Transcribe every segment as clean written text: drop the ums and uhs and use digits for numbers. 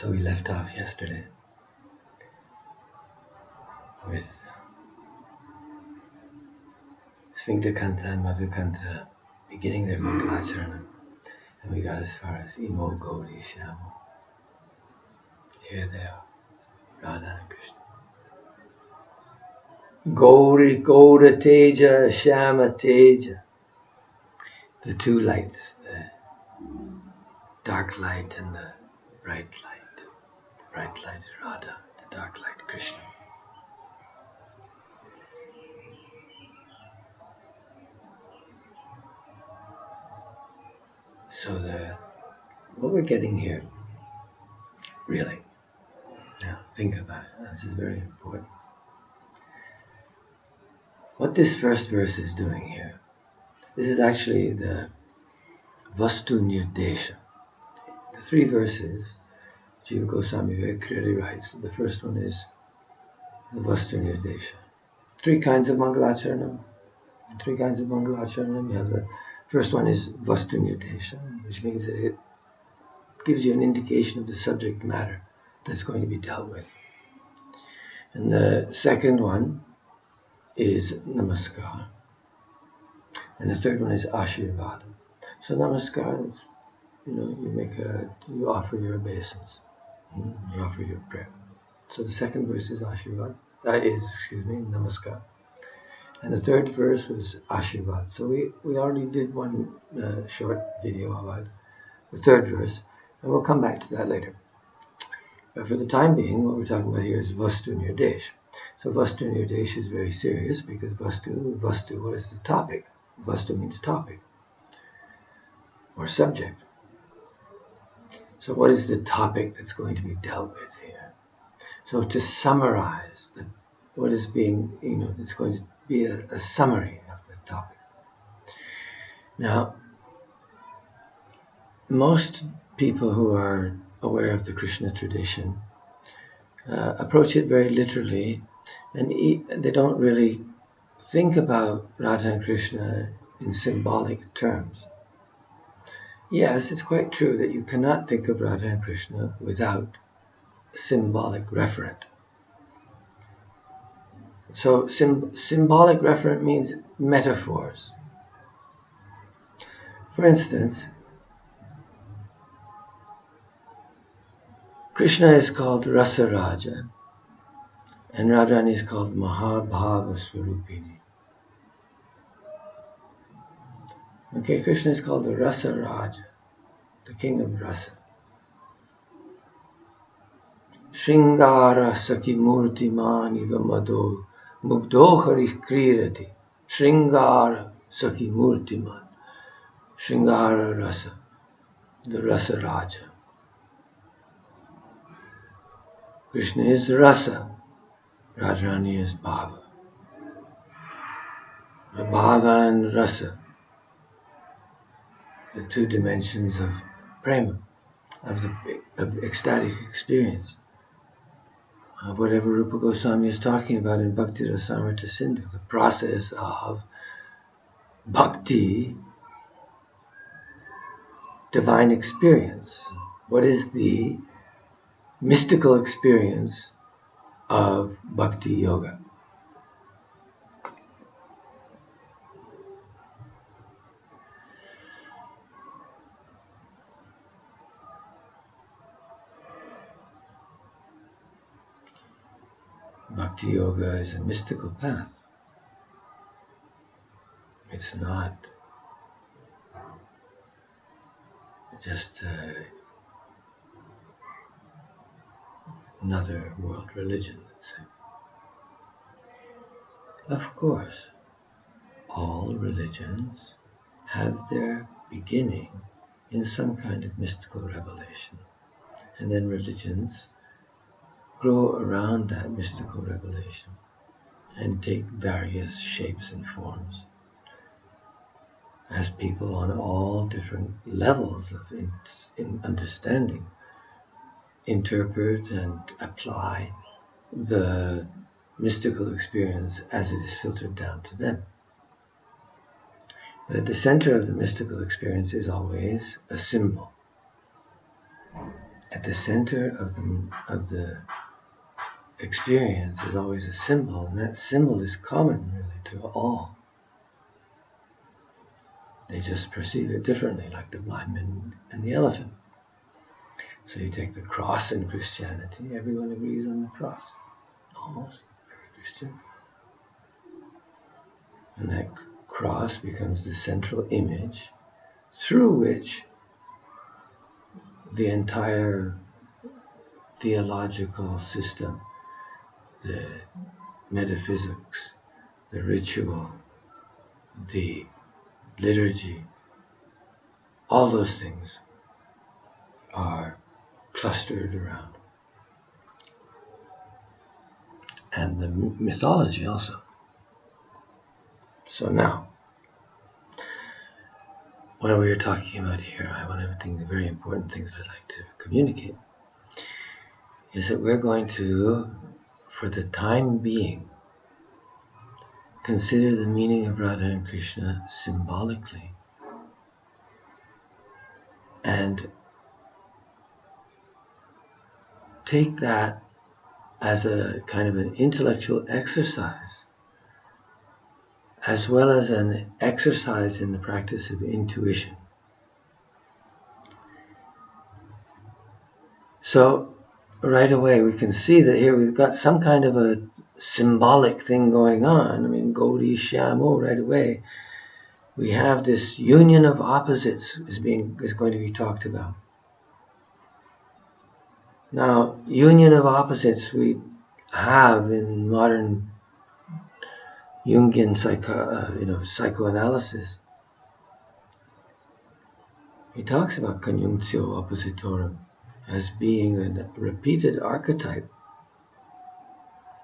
So we left off yesterday with Snigrikanta and Madhukanta beginning their mangalacharan, and we got as far as imau, gaurī-śyāmau. Here they are, Radha and Krishna. Gauri, Gaura Teja, Shyama Teja. The two lights, the dark light and the bright light. The bright light is Radha, the dark light Krishna. So what we're getting here, really, now think about it, this is very important. What this first verse is doing here, this is actually the vastu-nirdesha. The three verses, Jiva Goswami very clearly writes, the first one is the vastu-nirdesha. Three kinds of mangalacharanam. You have the first one is vastu-nirdesha, which means that it gives you an indication of the subject matter that's going to be dealt with. And the second one is namaskar. And the third one is ashirvada. So namaskar, it's, you offer your obeisance. You offer your prayer. So the second verse is ashirvada, namaskar. And the third verse was ashirvada. So we already did one short video about the third verse, and we'll come back to that later. But for the time being, what we're talking about here is vastu-nirdesha. So vastu-nirdesha is very serious because vastu, what is the topic? Vastu means topic or subject. So what is the topic that's going to be dealt with here? So to summarize what is being, it's going to be a summary of the topic. Now, most people who are aware of the Krishna tradition approach it very literally, and they don't really think about Radha and Krishna in symbolic terms. Yes, it's quite true that you cannot think of Radha and Krishna without a symbolic referent. So symbolic referent means metaphors. For instance, Krishna is called Rasa Raja, and Radharani is called Mahabhava Swarupini. Okay, Krishna is called the Rasa Raja, the king of Rasa. Shringara Saki Murtiman Iva Madho Mugdhohari Krirati. Shringara Saki Murtiman. Shringara Rasa, the Rasa Raja. Krishna is Rasa, Radharani is Bhava. Bhava and Rasa, the two dimensions of prema, of ecstatic experience. Whatever Rupa Goswami is talking about in Bhakti-rasamrita Sindhu, the process of bhakti, divine experience. What is the mystical experience of bhakti-yoga? Bhakti-yoga is a mystical path. It's not just another world religion, let's say. Of course, all religions have their beginning in some kind of mystical revelation, and then religions grow around that mystical revelation and take various shapes and forms as people on all different levels of understanding interpret and apply the mystical experience as it is filtered down to them. But at the center of the mystical experience is always a symbol. at the center of the experience is always a symbol, and that symbol is common really to all. They just perceive it differently, like the blind man and the elephant. So you take the cross in Christianity, everyone agrees on the cross. Almost every Christian. And that cross becomes the central image through which the entire theological system, the metaphysics, the ritual, the liturgy, all those things are clustered around. And the mythology also. So now, what we are talking about here, one of the very important things I'd like to communicate is that we're going to, for the time being, consider the meaning of Radha and Krishna symbolically and take that as a kind of an intellectual exercise, as well as an exercise in the practice of intuition. So right away we can see that here we've got some kind of a symbolic thing going on. I mean, gaurī-śyāmau, right away we have this union of opposites is going to be talked about. Now, union of opposites we have in modern Jungian psychoanalysis. He talks about conjunctio oppositorum as being a repeated archetype,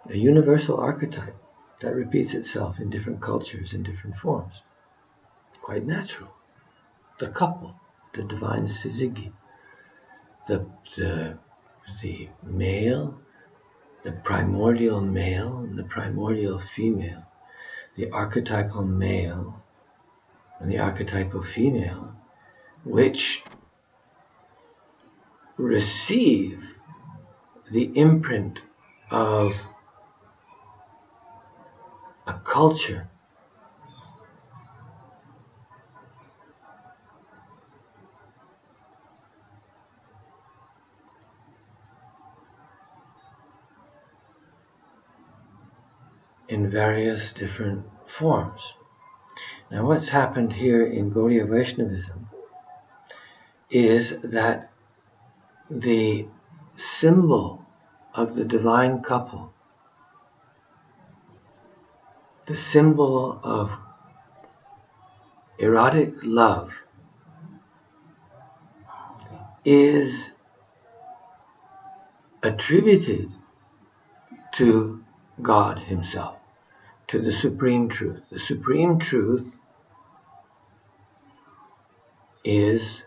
a universal archetype that repeats itself in different cultures, in different forms. Quite natural. The couple, the divine syzygy, the male, the primordial male and the primordial female, the archetypal male and the archetypal female, which receive the imprint of a culture in various different forms. Now what's happened here in Gaudiya Vaishnavism is that the symbol of the divine couple, the symbol of erotic love, is attributed to God Himself, to the Supreme Truth. The Supreme Truth is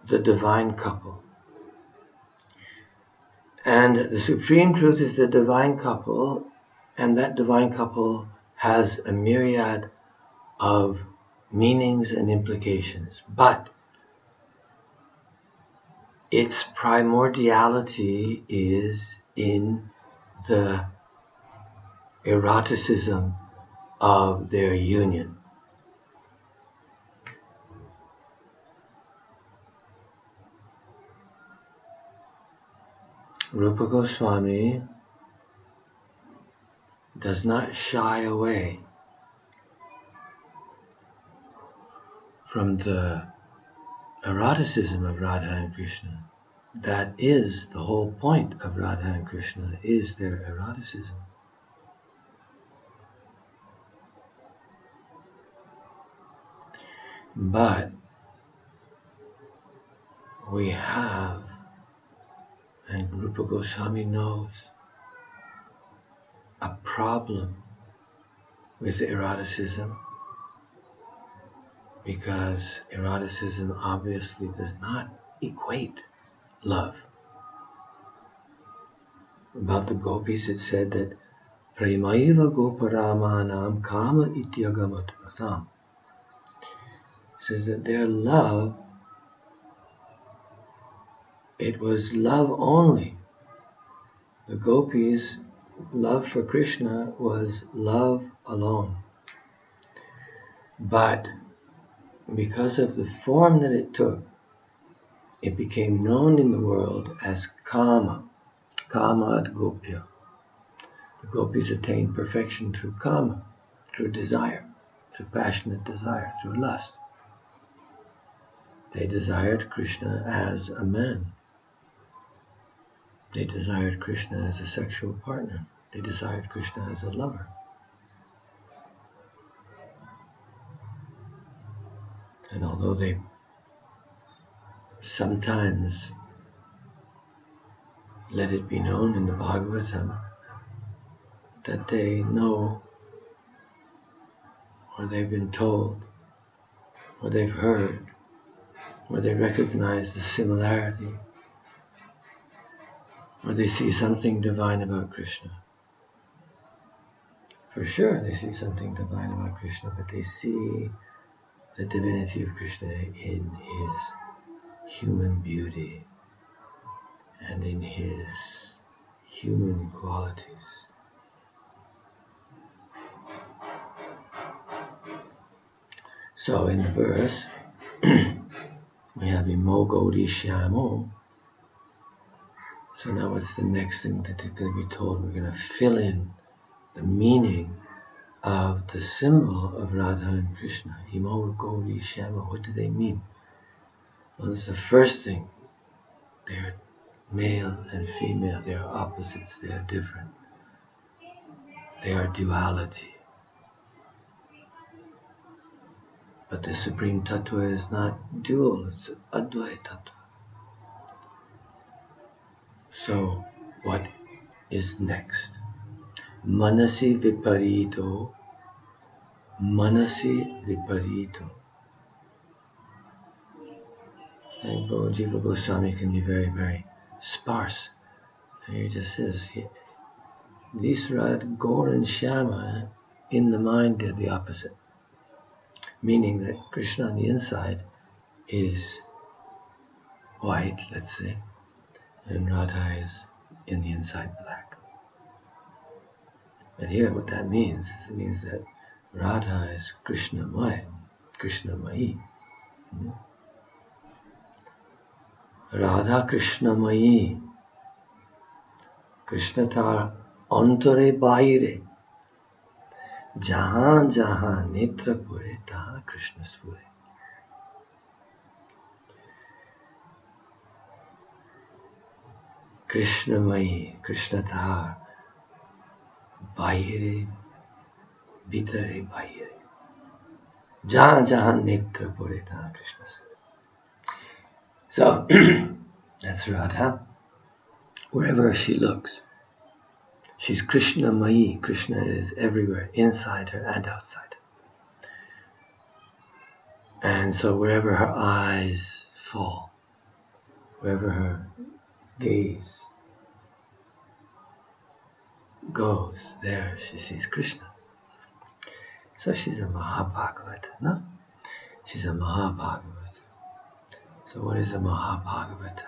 the divine couple. And the Supreme Truth is the divine couple, and that divine couple has a myriad of meanings and implications. But its primordiality is in the eroticism of their union. Rupa Goswami does not shy away from the eroticism of Radha and Krishna. That is the whole point of Radha and Krishna, is their eroticism. But we have, and Rupa Goswami knows, a problem with eroticism, because eroticism obviously does not equate love. About the gopis it said that Premaiva Goparamanam Kama Ityagamat Pratham. It says that their love it was love only. The gopis' love for Krishna was love alone. But because of the form that it took, it became known in the world as kama, kamad gopya. The gopis attained perfection through kama, through desire, through passionate desire, through lust. They desired Krishna as a man. They desired Krishna as a sexual partner. They desired Krishna as a lover. And although they sometimes let it be known in the Bhagavatam that they know, or they've been told, or they've heard, or they recognize the similarity, or they see something divine about Krishna. For sure they see something divine about Krishna, but they see the divinity of Krishna in his human beauty and in his human qualities. So in the verse, we have imau gaurī-śyāmau. So now what's the next thing that they're going to be told? We're going to fill in the meaning of the symbol of Radha and Krishna. Imau gaurī-śyāmau. What do they mean? Well, it's the first thing. They're male and female. They are opposites. They are different. They are duality. But the Supreme Tattva is not dual. It's Advaita Tattva. So, what is next? Manasi viparītau. Manasi viparītau. And Jiva Goswami can be very, very sparse. And he just says, Visrad, Gaur and Shyama, in the mind they're the opposite. Meaning that Krishna on the inside is white, let's say, and Radha is in the inside black. But here what that means is it means that Radha is Krishnamaya, Krishnamayi. Radha Krishnamayi. Krishna tar antare bahire. Jahan jahan netra pure taha Krishna sphure. Krishnamayi, Krishna tar bahire, bitare bahire. Jahan jahan netra pure taha Krishna sphure. So, that's Radha. Wherever she looks, she's Krishnamayi. Krishna is everywhere, inside her and outside. And so wherever her eyes fall, wherever her gaze goes, there she sees Krishna. So she's a Mahabhagavata, no? She's a Mahabhagavata. So what is a Mahabhagavata?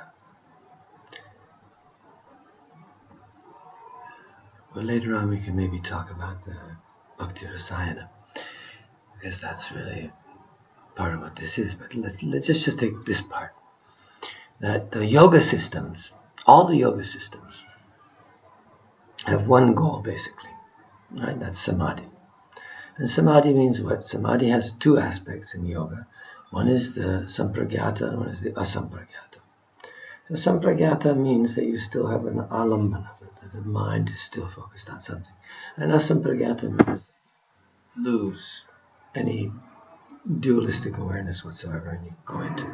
Well, later on we can maybe talk about the bhakti-rasa, because that's really part of what this is. But let's just take this part. That the yoga systems, all the yoga systems, have one goal basically, right? That's Samadhi. And Samadhi means what? Samadhi has two aspects in yoga. One is the sampragyata and one is the asampragyata. So sampragyata means that you still have an alambana, that the mind is still focused on something. And asampragyata means lose any dualistic awareness whatsoever and you go into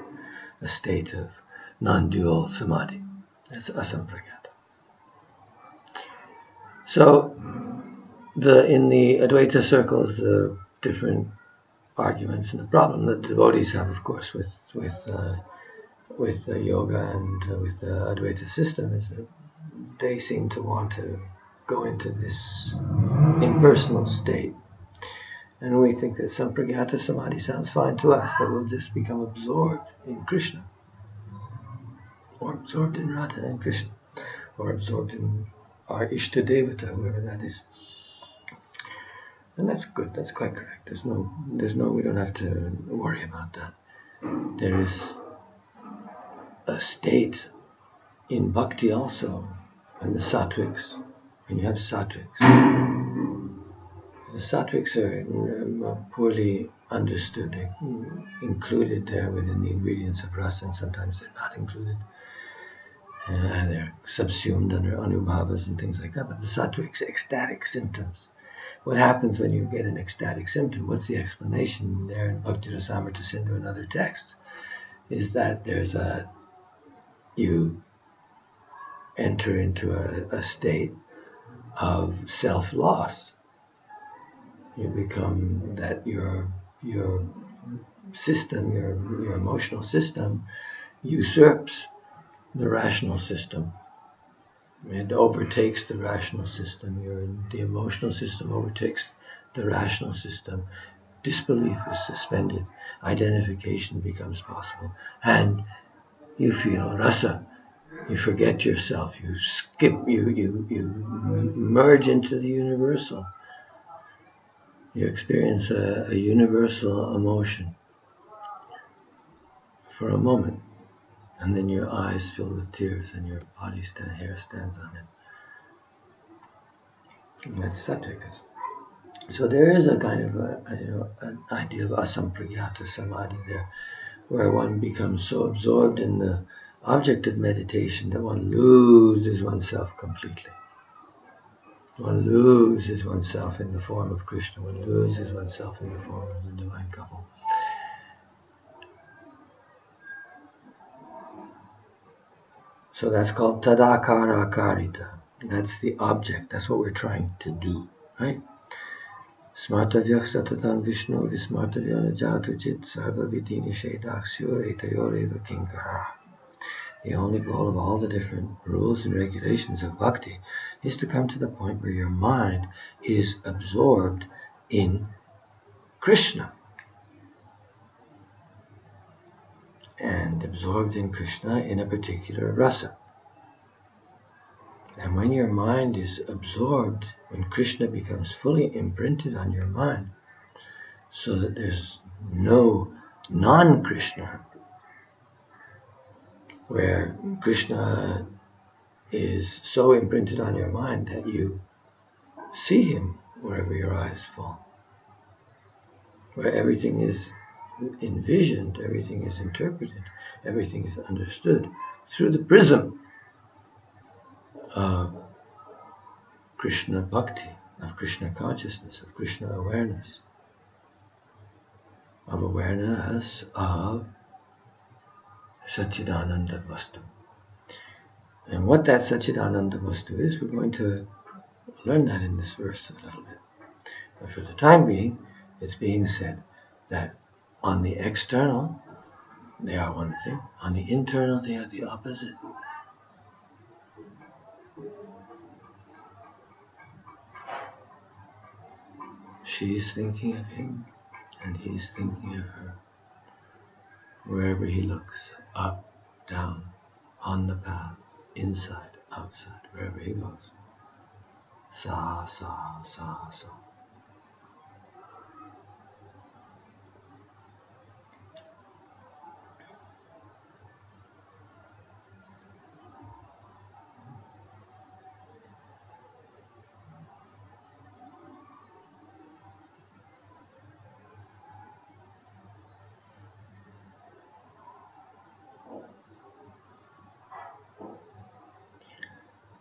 a state of non-dual samadhi. That's asampragyata. So in the Advaita circles, the different arguments and the problem that the devotees have, of course, with yoga and with the Advaita system is that they seem to want to go into this impersonal state. And we think that sampragyata samadhi sounds fine to us, that we'll just become absorbed in Krishna. or absorbed in Radha and Krishna, or absorbed in our Ishta Devata, whoever that is. And that's good, that's quite correct. We don't have to worry about that. There is a state in bhakti also, and the sattvics, when you have sattvics. The sattvics are poorly understood. They're included there within the ingredients of rasa, and sometimes they're not included. And they're subsumed under anubhavas and things like that. But the sattvics, ecstatic symptoms. What happens when you get an ecstatic symptom? What's the explanation there in Bhakti Rasamrita Sindhu and other texts? Is that you enter into a state of self-loss. You become that your system, your emotional system, usurps the rational system. It overtakes the rational system. The emotional system overtakes the rational system. Disbelief is suspended. Identification becomes possible. And you feel rasa. You forget yourself. You skip. You merge into the universal. You experience a universal emotion for a moment. And then your eyes fill with tears and your body hair stands on it. And that's sattvikas. So there is a kind of an idea of asampragyata samadhi there, where one becomes so absorbed in the object of meditation that one loses oneself completely. One loses oneself in the form of Krishna. One loses oneself in the form of the divine couple. So that's called tadakara karita. That's the object. That's what we're trying to do, right? Smartavyak satatam Vishnu vismartavyana jatuchit sarva vidini shedaksyor etayoreva kinkara. The only goal of all the different rules and regulations of bhakti is to come to the point where your mind is absorbed in Krishna. And absorbed in Krishna in a particular rasa. And when your mind is absorbed, when Krishna becomes fully imprinted on your mind, so that there's no non-Krishna, where Krishna is so imprinted on your mind that you see him wherever your eyes fall, where everything is envisioned, everything is interpreted, everything is understood through the prism of Krishna bhakti, of Krishna consciousness, of Krishna awareness, of awareness of Satchidananda Vastu. And what that Satchidananda Vastu is, we're going to learn that in this verse a little bit. But for the time being, it's being said that on the external, they are one thing. On the internal, they are the opposite. She's thinking of him, and he's thinking of her. Wherever he looks, up, down, on the path, inside, outside, wherever he goes. Sa, sa, sa, sa.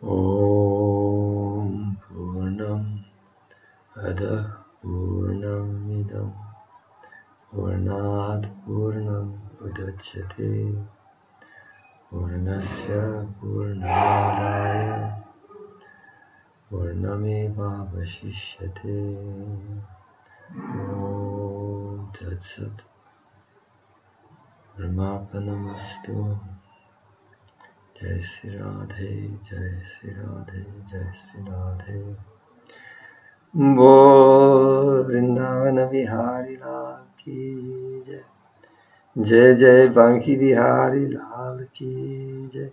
Om Purnam Adah Purnam Idam Purnat Purnam Udachyate Purnasya Purnamadaya Purnameva Vashishyate. Om Tat Sat. Brahmapanamastu. Jai Sri Radhe, Jai Sri Radhe, Jai Sri Radhe. Bol Vrindavana Vihari Lal ki Jai. Jai Jai Banki Bihari Lal Ki Jai.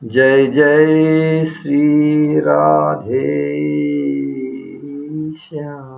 Jai Jai Sri Radhe Shyam.